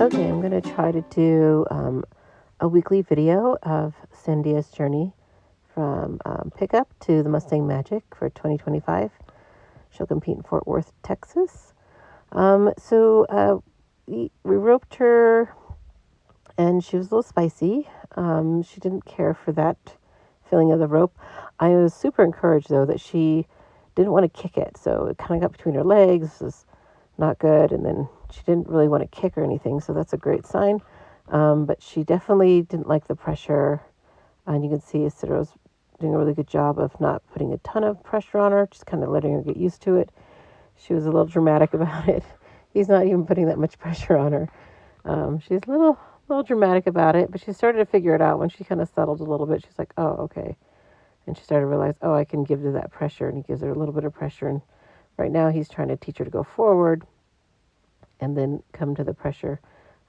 Okay, I'm going to try to do a weekly video of Sandia's journey from pickup to the Mustang Magic for 2025. She'll compete in Fort Worth, Texas. We roped her, and she was a little spicy. She didn't care for that feeling of the rope. I was super encouraged, though, that she didn't want to kick it. So it kind of got between her legs. This was not good. And then she didn't really want to kick or anything. So that's a great sign. But she definitely didn't like the pressure. And you can see Isidro was doing a really good job of not putting a ton of pressure on her, just kind of letting her get used to it. She was a little dramatic about it. He's not even putting that much pressure on her. She's a little dramatic about it, but she started to figure it out when she kind of settled a little bit. She's like, oh, okay. And she started to realize, oh, I can give to that pressure. And he gives her a little bit of pressure. And right now he's trying to teach her to go forward and then come to the pressure,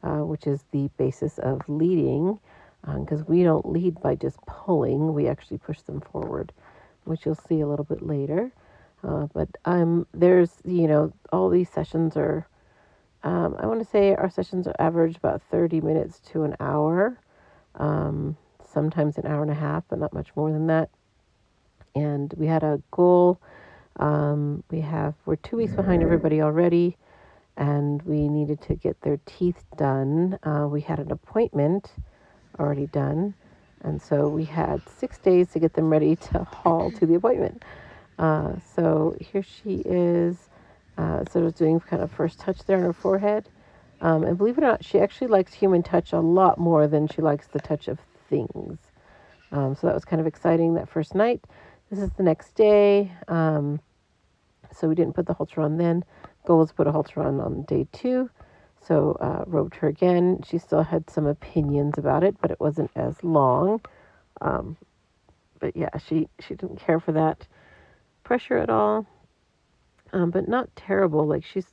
which is the basis of leading, because we don't lead by just pulling. We actually push them forward, which you'll see a little bit later. But there's, all these sessions are, I want to say our sessions are average about 30 minutes to an hour, sometimes an hour and a half, but not much more than that. And we had a goal. We're 2 weeks behind everybody already, and we needed to get their teeth done. We had an appointment already done, and so we had 6 days to get them ready to haul to the appointment. So here she is. So I was doing kind of first touch there on her forehead. And believe it or not, she actually likes human touch a lot more than she likes the touch of things. So that was kind of exciting that first night. This is the next day. So we didn't put the halter on then. Goal was to put a halter on day 2. So roped her again. She still had some opinions about it, but it wasn't as long. But yeah, she didn't care for that pressure at all. But not terrible. Like she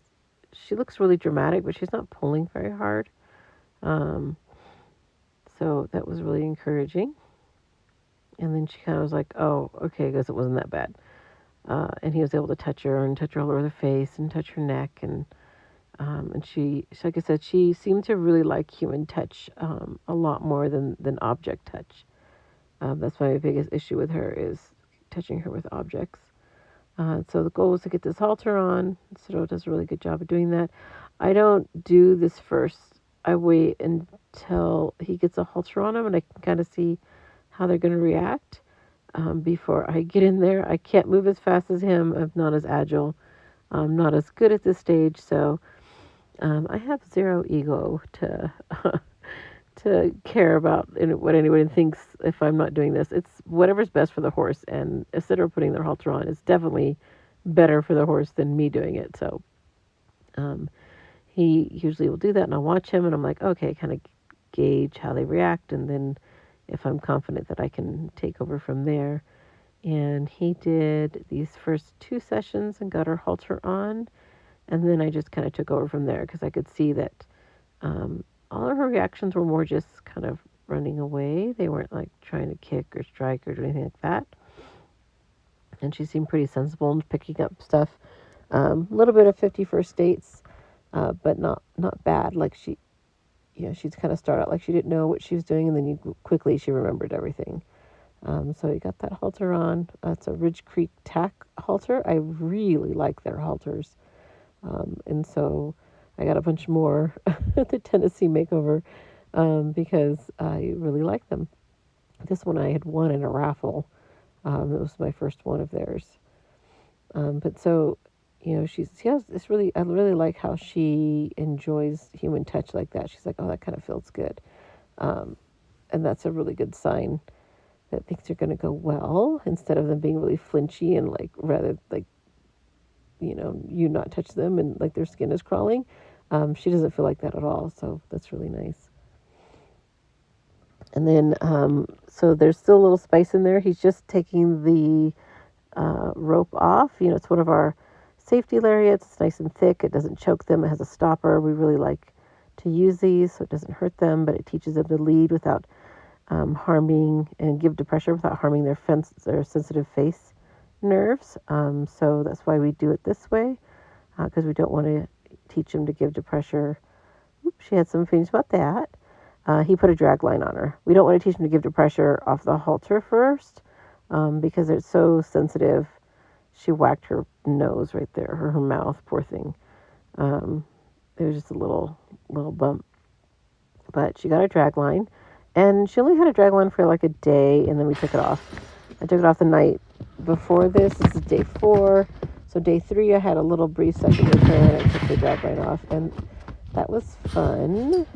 looks really dramatic, but she's not pulling very hard. So that was really encouraging. And then she kind of was like, oh, okay, I guess it wasn't that bad. And he was able to touch her all over the face and touch her neck. And she, like I said, she seemed to really like human touch a lot more than object touch. That's my biggest issue with her, is touching her with objects. So the goal was to get this halter on. Ciro does a really good job of doing that. I don't do this first. I wait until he gets a halter on him and I can kind of see how they're going to react before I get in there. I can't move as fast as him. I'm not as agile. I'm not as good at this stage. So I have zero ego to to care about what anyone thinks if I'm not doing this. It's whatever's best for the horse, and Isidro putting their halter on is definitely better for the horse than me doing it. So he usually will do that, and I'll watch him, and I'm like, okay, kind of gauge how they react, and then if I'm confident that I can take over from there. And he did these first 2 sessions and got her halter on, and then I just kind of took over from there because I could see that all of her reactions were more just kind of running away. They weren't like trying to kick or strike or do anything like that. And she seemed pretty sensible and picking up stuff. A little bit of 51st dates, but not bad. Like she'd kind of start out like she didn't know what she was doing, and then quickly she remembered everything. So you got that halter on. It's a Ridge Creek tack halter. I really like their halters. And so I got a bunch more at the Tennessee Makeover because I really like them. This one I had won in a raffle. It was my first one of theirs. But so, she has this I really like how she enjoys human touch like that. She's like, oh, that kind of feels good. And that's a really good sign that things are going to go well, instead of them being really flinchy and like rather like, you not touch them and like their skin is crawling. She doesn't feel like that at all. So that's really nice. And then, so there's still a little spice in there. He's just taking the rope off. It's one of our safety lariats. It's nice and thick. It doesn't choke them. It has a stopper. We really like to use these so it doesn't hurt them, but it teaches them to lead without harming, and give to pressure without harming their sensitive face nerves. So that's why we do it this way, because we don't want to teach them to give to pressure She had some feelings about that. He put a drag line on her. We don't want to teach him to give the pressure off the halter first because it's so sensitive. She whacked her nose right there, her mouth, poor thing. There was just a little bump. But she got a drag line, and she only had a drag line for like a day, and then we took it off. I took it off the night before this. This is day 4. So day 3, I had a little brief session with her, and I took the drag line off, and that was fun.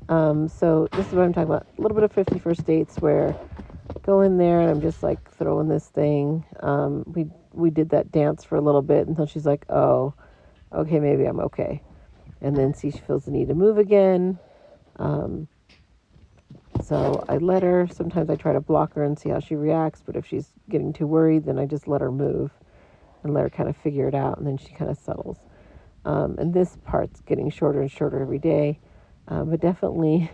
So this is what I'm talking about. A little bit of 51st dates where I go in there and I'm just like throwing this thing. We did that dance for a little bit until she's like, oh, okay, maybe I'm okay. And then she feels the need to move again. So I let her. Sometimes I try to block her and see how she reacts. But if she's getting too worried, then I just let her move and let her kind of figure it out. And then she kind of settles. And this part's getting shorter and shorter every day. But definitely,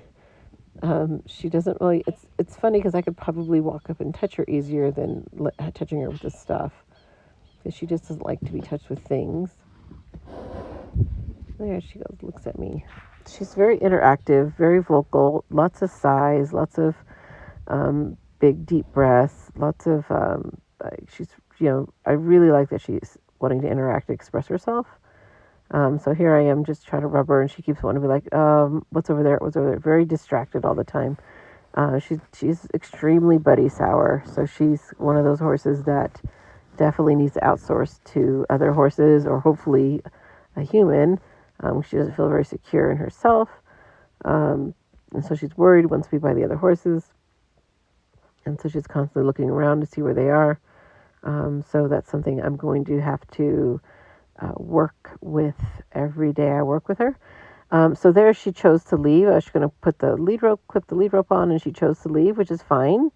she doesn't really. It's funny because I could probably walk up and touch her easier than touching her with this stuff. Because she just doesn't like to be touched with things. There she goes, looks at me. She's very interactive, very vocal, lots of sighs, lots of big, deep breaths, lots of, she's, I really like that she's wanting to interact and express herself. So here I am just trying to rub her, and she keeps wanting to be like, what's over there, what's over there, very distracted all the time. She's extremely buddy sour, so she's one of those horses that definitely needs to outsource to other horses or hopefully a human. She doesn't feel very secure in herself. And so she's worried once we buy the other horses. And so she's constantly looking around to see where they are. So that's something I'm going to have to work with every day I work with her. So there she chose to leave. I was going to put the lead rope, clip the lead rope on, and she chose to leave, which is fine.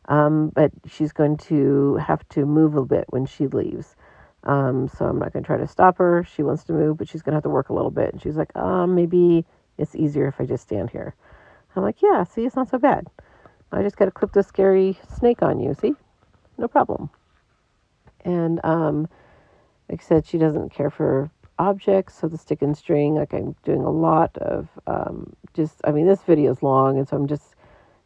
But she's going to have to move a bit when she leaves. So I'm not going to try to stop her. She wants to move, but she's going to have to work a little bit. And she's like, maybe it's easier if I just stand here. I'm like, yeah, see, it's not so bad. I just got to clip this scary snake on you, see? No problem. And like I said, she doesn't care for objects, so the stick and string, like I'm doing a lot of this video is long, and so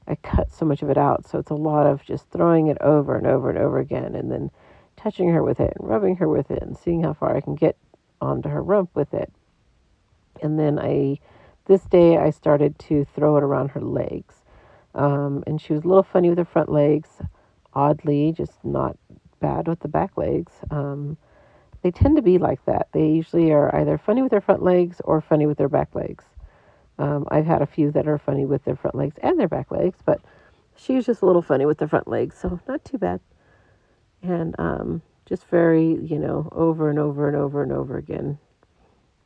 I cut so much of it out, so it's a lot of just throwing it over and over and over again, and then touching her with it and rubbing her with it and seeing how far I can get onto her rump with it. And then this day I started to throw it around her legs. And she was a little funny with her front legs, oddly, just not bad with the back legs. They tend to be like that. They usually are either funny with their front legs or funny with their back legs. I've had a few that are funny with their front legs and their back legs, but she's just a little funny with the front legs, so not too bad. And just very, over and over and over and over again,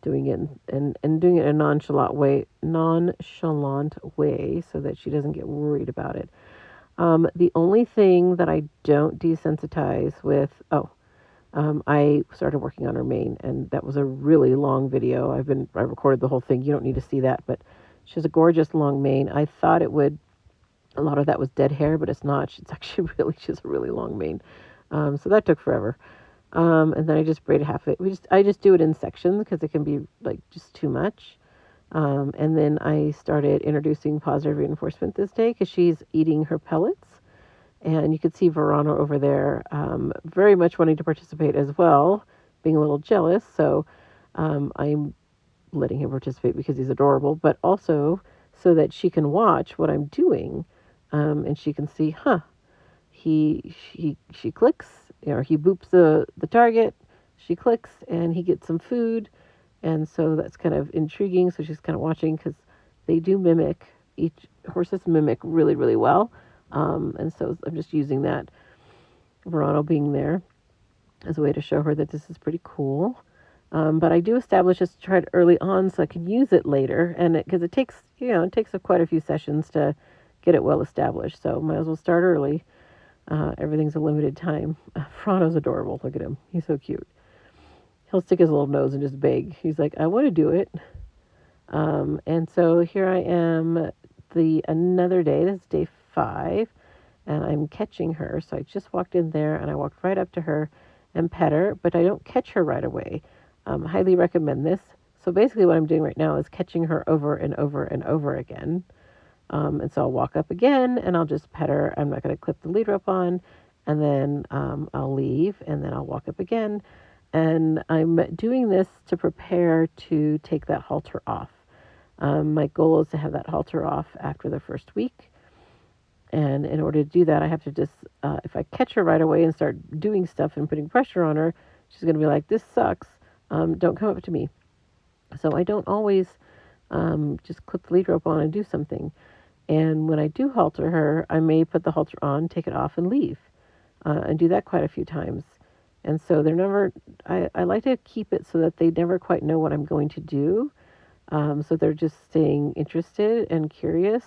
doing it and doing it in a nonchalant way, so that she doesn't get worried about it. The only thing that I don't desensitize with, I started working on her mane, and that was a really long video. I recorded the whole thing. You don't need to see that, but she has a gorgeous long mane. I thought a lot of that was dead hair, but it's not. She has a really long mane. So that took forever. And then I just braided half of it. I just do it in sections because it can be like just too much. And then I started introducing positive reinforcement this day because she's eating her pellets. And you could see Verano over there very much wanting to participate as well, being a little jealous. So I'm letting him participate because he's adorable, but also so that she can watch what I'm doing. And she can see, she clicks, he boops the target, she clicks, and he gets some food. And so that's kind of intriguing. So she's kind of watching because they do mimic, horses mimic really, really well. And so I'm just using that, Verano being there, as a way to show her that this is pretty cool. But I do establish this chart early on so I can use it later. And because it takes quite a few sessions to get it well established. So might as well start early. Everything's a limited time. Verano's adorable. Look at him. He's so cute. He'll stick his little nose and just beg. He's like, I want to do it. And so here I am another day. This is day 5. And I'm catching her. So I just walked in there and I walked right up to her and pet her. But I don't catch her right away. Highly recommend this. So basically what I'm doing right now is catching her over and over and over again. And so I'll walk up again and I'll just pet her. I'm not going to clip the lead rope on. And then I'll leave and then I'll walk up again. And I'm doing this to prepare to take that halter off. My goal is to have that halter off after the first week. And in order to do that, I have to just, if I catch her right away and start doing stuff and putting pressure on her, she's going to be like, this sucks. Don't come up to me. So I don't always just clip the lead rope on and do something. And when I do halter her, I may put the halter on, take it off, and leave, and do that quite a few times. And so they're never, I like to keep it so that they never quite know what I'm going to do. So they're just staying interested and curious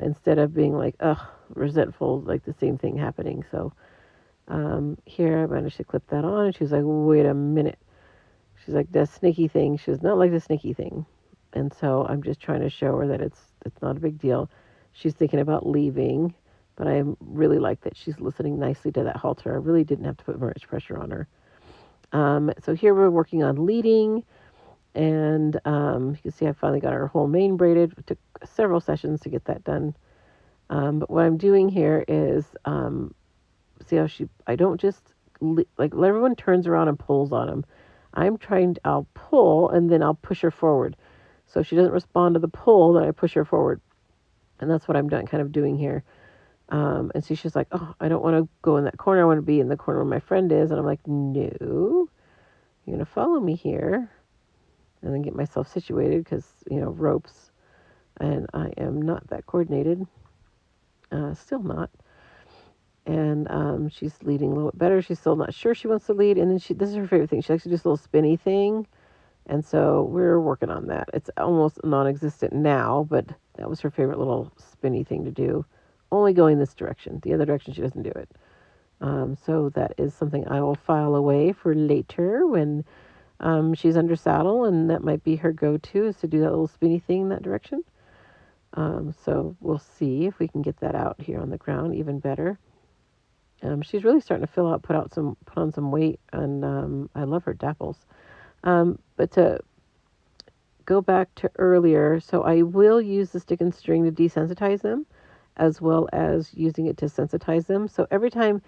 instead of being like, ugh, resentful, like the same thing happening. So here I managed to clip that on, and she was like, wait a minute. She's like, that sneaky thing. She was not like the sneaky thing. And so I'm just trying to show her that it's not a big deal. She's thinking about leaving, but I really like that she's listening nicely to that halter. I really didn't have to put very much pressure on her. So here we're working on leading, and you can see I finally got her whole mane braided. It took several sessions to get that done. But what I'm doing here is, see how I don't just, like everyone turns around and pulls on him. I'll pull and then I'll push her forward. So if she doesn't respond to the pull, then I push her forward. And that's what I'm kind of doing here. And so she's like, oh, I don't want to go in that corner. I want to be in the corner where my friend is. And I'm like, no, you're going to follow me here. And then get myself situated because, ropes. And I am not that coordinated. Still not. And she's leading a little bit better. She's still not sure she wants to lead. And then this is her favorite thing. She likes to do this little spinny thing. And so we're working on that. It's almost non-existent now, but that was her favorite little spinny thing to do. Only going this direction. The other direction, she doesn't do it. So that is something I will file away for later when she's under saddle, and that might be her go-to is to do that little spinny thing in that direction. So we'll see if we can get that out here on the ground even better. She's really starting to put on some weight, and I love her dapples. But to go back to earlier, so I will use the stick and string to desensitize them, as well as using it to sensitize them. So every time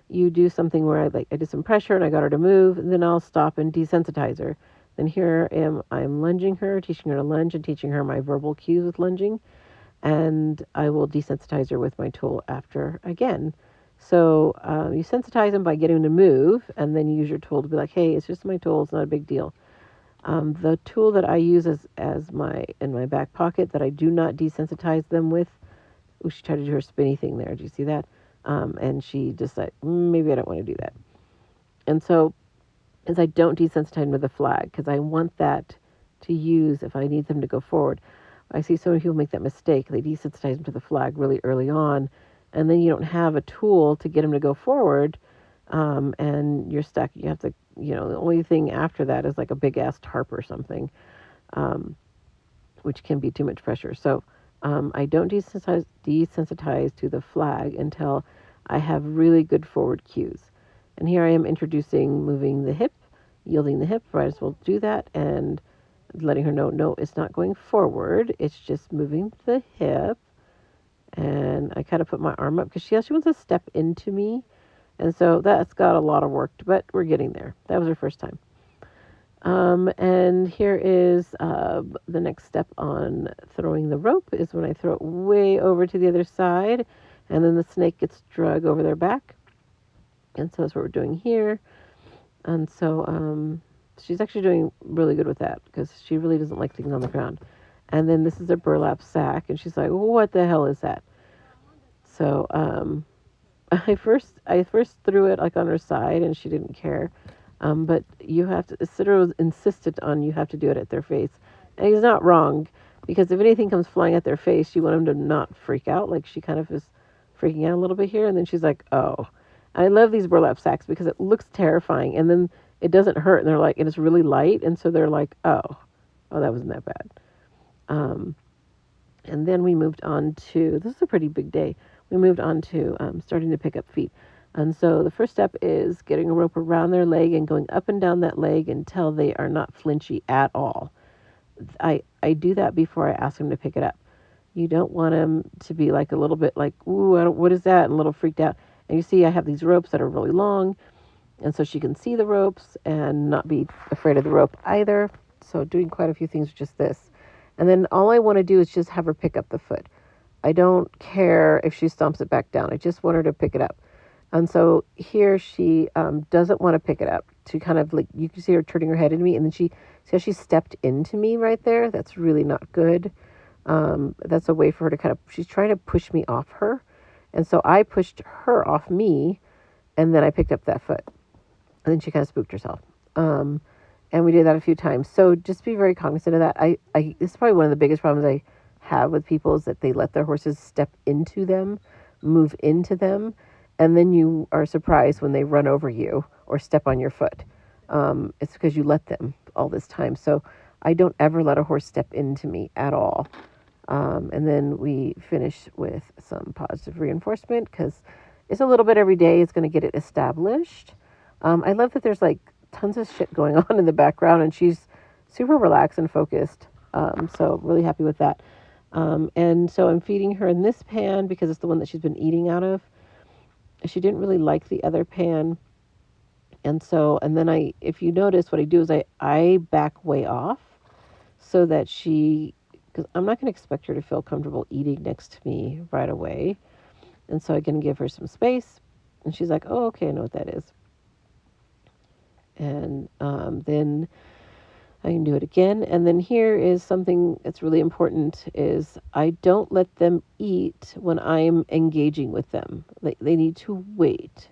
you do something where I did some pressure and I got her to move, and then I'll stop and desensitize her. Then here I'm lunging her, teaching her to lunge, and teaching her my verbal cues with lunging, and I will desensitize her with my tool after again. So you sensitize them by getting them to move, and then you use your tool to be like, hey, it's just my tool. It's not a big deal. The tool that I use in my back pocket that I do not desensitize them with, she tried to do her spinny thing there. Do you see that? And she just like, maybe I don't want to do that. And so as I don't desensitize them with a flag, because I want that to use if I need them to go forward. I see so many people make that mistake. They desensitize them to the flag really early on, and then you don't have a tool to get them to go forward, and you're stuck. You have to, the only thing after that is like a big ass tarp or something, which can be too much pressure. So I don't desensitize to the flag until I have really good forward cues. And here I am introducing moving the hip, yielding the hip. Might as well do that, and letting her know, no, it's not going forward. It's just moving the hip. And I kind of put my arm up because she wants to step into me. And so that's got a lot of work, but we're getting there. That was her first time. And here is the next step on throwing the rope is when I throw it way over to the other side, and then the snake gets drug over their back. And so that's what we're doing here. And so she's actually doing really good with that because she really doesn't like things on the ground. And then this is a burlap sack, and she's like, what the hell is that? So I first threw it like on her side, and she didn't care. But you have to, Citro insisted on you have to do it at their face. And he's not wrong, because if anything comes flying at their face, you want them to not freak out. Like she kind of is freaking out a little bit here, and then she's like, oh. I love these burlap sacks because it looks terrifying, and then it doesn't hurt, and they're like, and it's really light, and so they're like, oh, that wasn't that bad. And then we moved on to, this is a pretty big day, we moved on to starting to pick up feet. And so the first step is getting a rope around their leg and going up and down that leg until they are not flinchy at all. I do that before I ask them to pick it up. You don't want them to be like a little bit like, ooh, what is that? And a little freaked out. And you see, I have these ropes that are really long, and so she can see the ropes and not be afraid of the rope either. So doing quite a few things with just this. And then all I want to do is just have her pick up the foot. I don't care if she stomps it back down. I just want her to pick it up. And so here she doesn't want to pick it up. She kind of like, you can see her turning her head into me, and then see how she stepped into me right there? That's really not good. That's a way for her to kind of, she's trying to push me off her. And so I pushed her off me, and then I picked up that foot. And then she kind of spooked herself. And we did that a few times. So just be very cognizant of that. This is probably one of the biggest problems I have with people is that they let their horses step into them, move into them, and then you are surprised when they run over you or step on your foot. It's because you let them all this time. So I don't ever let a horse step into me at all. And then we finish with some positive reinforcement because it's a little bit every day. It's going to get it established. I love that there's like tons of shit going on in the background and she's super relaxed and focused. So really happy with that. And so I'm feeding her in this pan because it's the one that she's been eating out of. She didn't really like the other pan. And so, and then if you notice, what I do is I back way off so that because I'm not going to expect her to feel comfortable eating next to me right away. And so I can give her some space. And she's like, oh, okay, I know what that is. And then I can do it again. And then here is something that's really important is I don't let them eat when I'm engaging with them. They need to wait.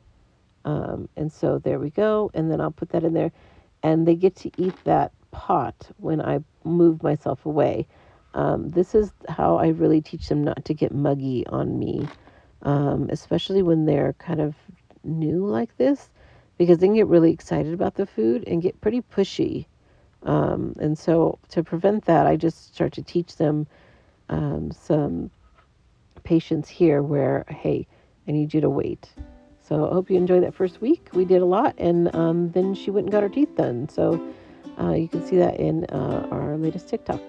And so there we go. And then I'll put that in there. And they get to eat that pot when I move myself away. This is how I really teach them not to get muggy on me, especially when they're kind of new like this, because they can get really excited about the food and get pretty pushy. And so to prevent that, I just start to teach them some patience here where, hey, I need you to wait. So I hope you enjoyed that first week. We did a lot, and then she went and got her teeth done. So you can see that in our latest TikTok.